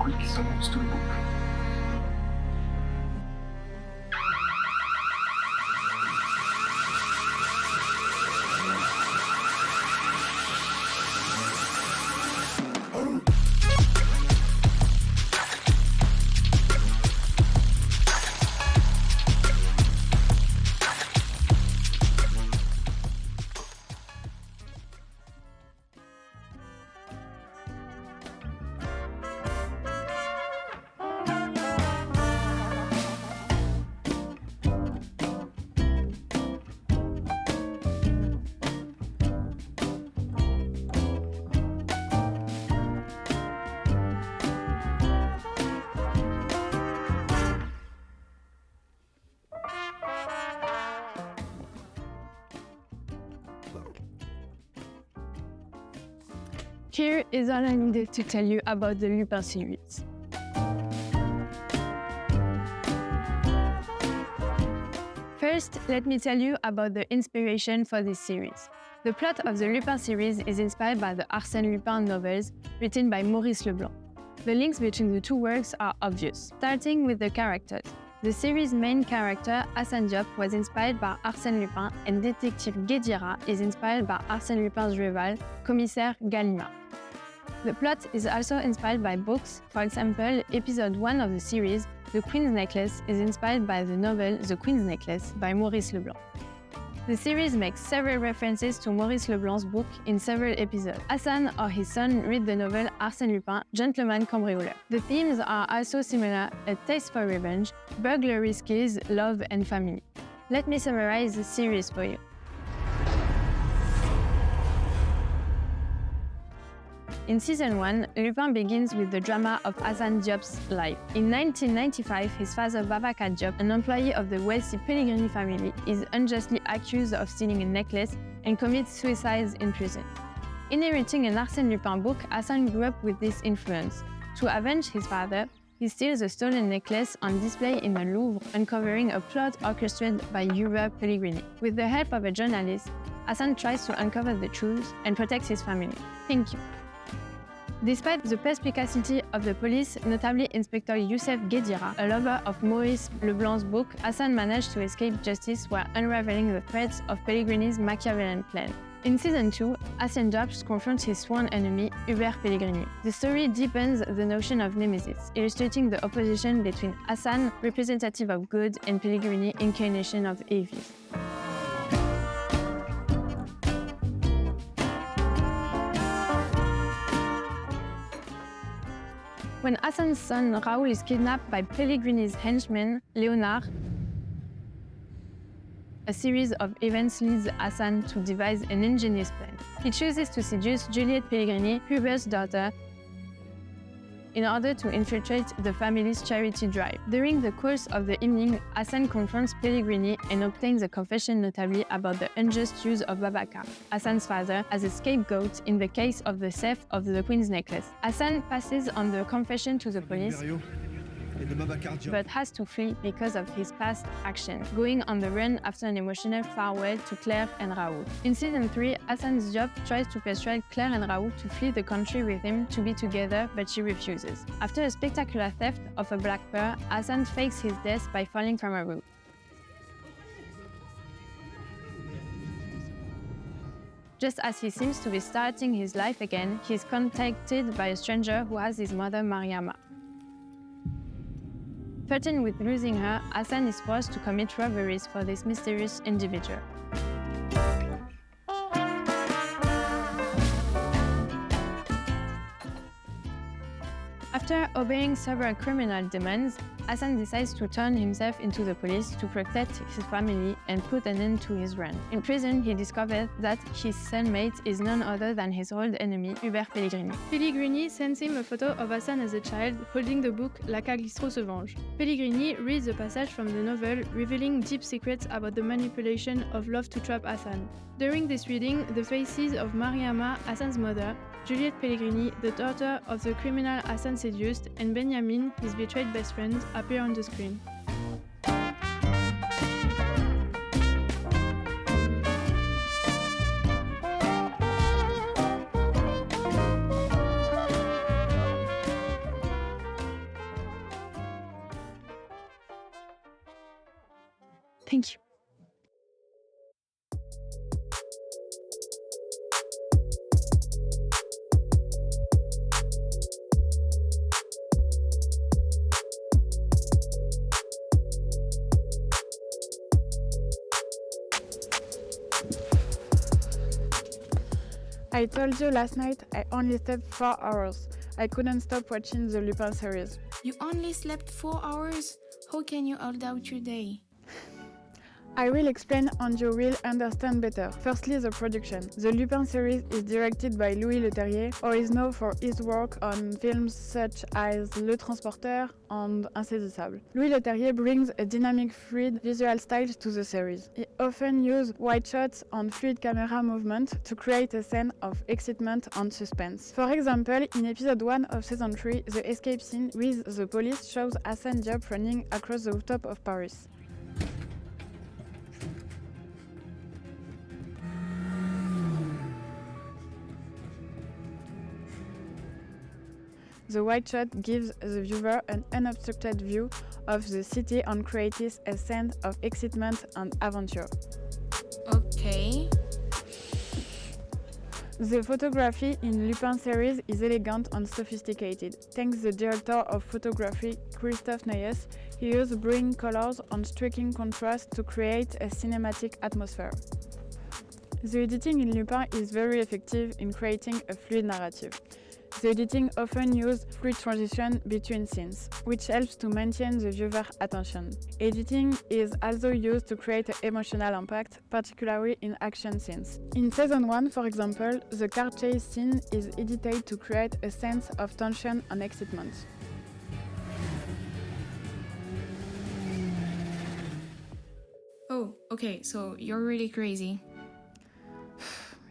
quick summons to the book. Here is all I needed to tell you about the Lupin series. First, let me tell you about the inspiration for this series. The plot of the Lupin series is inspired by the Arsène Lupin novels written by Maurice Leblanc. The links between the two works are obvious, starting with the characters. The series' main character, Hassan Diop, was inspired by Arsène Lupin, and Detective Guédira is inspired by Arsène Lupin's rival, Commissaire Gallimard. The plot is also inspired by books. For example, episode 1 of the series, The Queen's Necklace, is inspired by the novel The Queen's Necklace by Maurice Leblanc. The series makes several references to Maurice Leblanc's book in several episodes. Hassan or his son read the novel Arsène Lupin, Gentleman Cambrioleur. The themes are also similar: a taste for revenge, burglary skills, love and family. Let me summarize the series for you. In Season 1, Lupin begins with the drama of Hassan Diop's life. In 1995, his father Babacar Diop, an employee of the wealthy Pellegrini family, is unjustly accused of stealing a necklace and commits suicide in prison. Inheriting an Arsène Lupin book, Hassan grew up with this influence. To avenge his father, he steals a stolen necklace on display in the Louvre, uncovering a plot orchestrated by Houbre Pellegrini. With the help of a journalist, Hassan tries to uncover the truth and protect his family. Thank you. Despite the perspicacity of the police, notably Inspector Youssef Guédira, a lover of Maurice Leblanc's book, Hassan managed to escape justice while unraveling the threads of Pellegrini's Machiavellian plan. In Season 2, Hassan Diop confronts his sworn enemy, Hubert Pellegrini. The story deepens the notion of nemesis, illustrating the opposition between Hassan, representative of good, and Pellegrini, incarnation of evil. When Hassan's son Raoul is kidnapped by Pellegrini's henchman, Léonard, a series of events leads Hassan to devise an ingenious plan. He chooses to seduce Juliette Pellegrini, Hubert's daughter, in order to infiltrate the family's charity drive. During the course of the evening, Hassan confronts Pellegrini and obtains a confession notably about the unjust use of Babacar, Hassan's father, as a scapegoat in the case of the theft of the Queen's necklace. Hassan passes on the confession to the police, but has to flee because of his past actions, going on the run after an emotional farewell to Claire and Raoul. In Season 3, Hassan Diop tries to persuade Claire and Raoul to flee the country with him to be together, but she refuses. After a spectacular theft of a black pearl, Hassan fakes his death by falling from a roof. Just as he seems to be starting his life again, he is contacted by a stranger who has his mother Mariama. Threatened with losing her, Hassan is forced to commit robberies for this mysterious individual. After obeying several criminal demands, Hassan decides to turn himself into the police to protect his family and put an end to his run. In prison, he discovers that his cellmate is none other than his old enemy, Hubert Pellegrini. Pellegrini sends him a photo of Hassan as a child, holding the book La Cagliostro se venge. Pellegrini reads a passage from the novel, revealing deep secrets about the manipulation of love to trap Hassan. During this reading, the faces of Mariama, Hassan's mother, Juliette Pellegrini, the daughter of the criminal Hassan seduced, and Benjamin, his betrayed best friend, appear on the screen. Thank you. I told you last night I only slept 4 hours. I couldn't stop watching the Lupin series. You only slept 4 hours? How can you hold out your day? I will explain and you will understand better. Firstly, the production. The Lupin series is directed by Louis Leterrier, or is known for his work on films such as Le Transporteur and Insaisissable. Louis Leterrier brings a dynamic, fluid visual style to the series. He often uses wide shots and fluid camera movement to create a scene of excitement and suspense. For example, in episode 1 of season 3, the escape scene with the police shows Hassan Diop running across the top of Paris. The wide shot gives the viewer an unobstructed view of the city and creates a sense of excitement and adventure. Okay. The photography in Lupin series is elegant and sophisticated. Thanks to the director of photography, Christophe Noyes, he used brilliant colors and striking contrast to create a cinematic atmosphere. The editing in Lupin is very effective in creating a fluid narrative. The editing often uses fluid transition between scenes, which helps to maintain the viewer's attention. Editing is also used to create an emotional impact, particularly in action scenes. In season 1, for example, the car chase scene is edited to create a sense of tension and excitement. Oh, okay, so you're really crazy.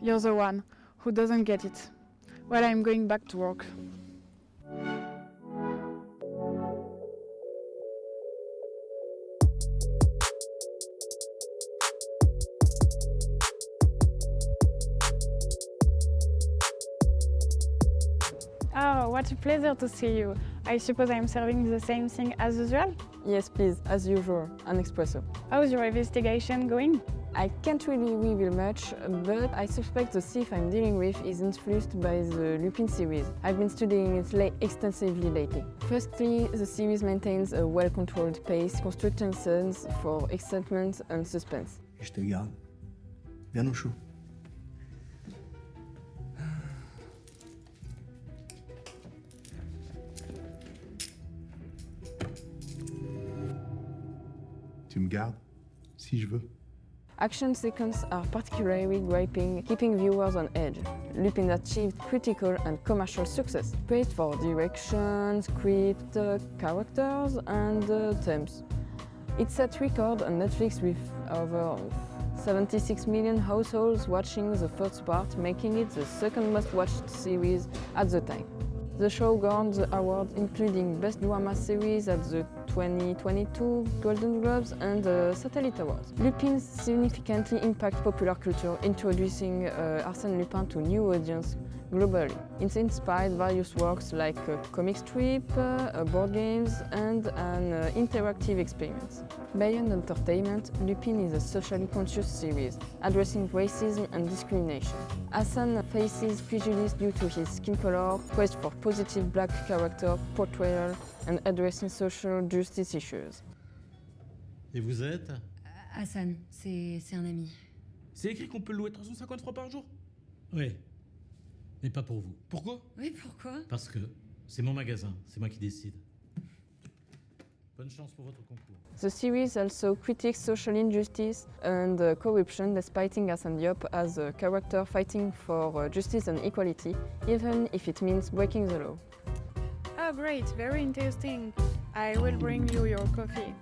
You're the one who doesn't get it. Well, I'm going back to work. Oh, what a pleasure to see you. I suppose I'm serving the same thing as usual? Yes, please, as usual, an espresso. How's your investigation going? I can't really reveal much, but I suspect the thief I'm dealing with is influenced by the Lupin series. I've been studying it extensively lately. Firstly, the series maintains a well-controlled pace, constructing scenes for excitement and suspense. Je te garde. Viens au chaud. Tu me gardes, si je veux. Action sequences are particularly gripping, keeping viewers on edge. Lupin achieved critical and commercial success, praised for direction, script, characters, and themes. It set record on Netflix with over 76 million households watching the first part, making it the second most watched series at the time. The show garnered the awards including Best Drama Series at the 2022 Golden Globes and the Satellite Awards. Lupin significantly impacted popular culture, introducing Arsène Lupin to new audiences globally. It inspired various works like comic strip, board games, and an interactive experience. Beyond entertainment, Lupin is a socially conscious series, addressing racism and discrimination. Hassan faces prejudice due to his skin color, praised for positive black character portrayal, and addressing social justice issues. Et vous êtes? Hassan, c'est un ami. C'est écrit qu'on peut le louer 350 francs par jour? Oui, mais pas pour vous. Pourquoi? Oui, pourquoi? Parce que c'est mon magasin, c'est moi qui décide. Bonne chance pour votre concours. The series also critiques social injustice and corruption, despite Hassan Diop as a character fighting for justice and equality, even if it means breaking the law. Oh, great, very interesting. I will bring you your coffee.